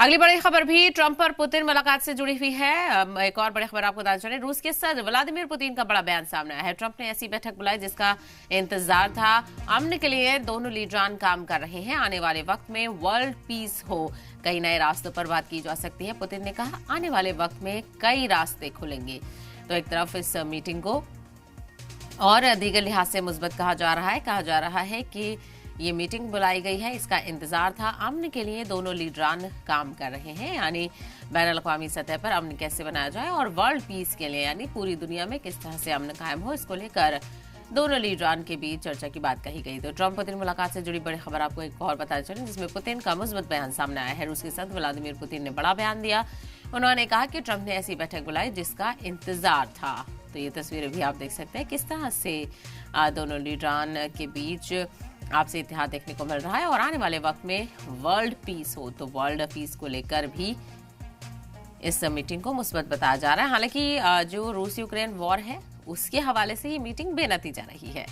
अगली बड़ी खबर भी ट्रंप और पुतिन मुलाकात से जुड़ी हुई है। एक और बड़ी खबर आपको बता चले, रूस के सदर व्लादिमीर पुतिन का बड़ा बयान सामने आया है। ट्रंप ने ऐसी बैठक बुलाई जिसका इंतजार था। अमन के लिए दोनों लीडरान काम कर रहे हैं। आने वाले वक्त में वर्ल्ड पीस हो, कई नए रास्तों पर बात की जा सकती है। पुतिन ने कहा, आने वाले वक्त में कई रास्ते खुलेंगे। तो एक तरफ इस मीटिंग को और दीगर लिहाज से मुस्बत कहा जा रहा है कि ये मीटिंग बुलाई गई है, इसका इंतजार था। अमन के लिए दोनों लीडरान काम कर रहे हैं, यानी बैनुल-अक़वामी सतह पर अमन कैसे बनाया जाए और वर्ल्ड पीस के लिए यानी पूरी दुनिया में किस तरह से अमन कायम हो, इसको लेकर दोनों लीडरान के बीच चर्चा की बात कही गई। तो ट्रंप पुतिन मुलाकात से जुड़ी बड़ी खबर आपको एक और बताते चलें, जिसमें पुतिन का मुस्बत बयान सामने आया है। रूस के सदर व्लादिमीर पुतिन ने बड़ा बयान दिया। उन्होंने कहा कि ट्रंप ने ऐसी बैठक बुलाई जिसका इंतजार था। तो ये तस्वीरें भी आप देख सकते हैं किस तरह से दोनों लीडरान के बीच आपसी इत्तेहाद देखने को मिल रहा है और आने वाले वक्त में वर्ल्ड पीस हो, तो वर्ल्ड पीस को लेकर भी इस मीटिंग को मुस्बत बताया जा रहा है। हालांकि जो रूस यूक्रेन वॉर है उसके हवाले से ये मीटिंग बेनतीजा रही है।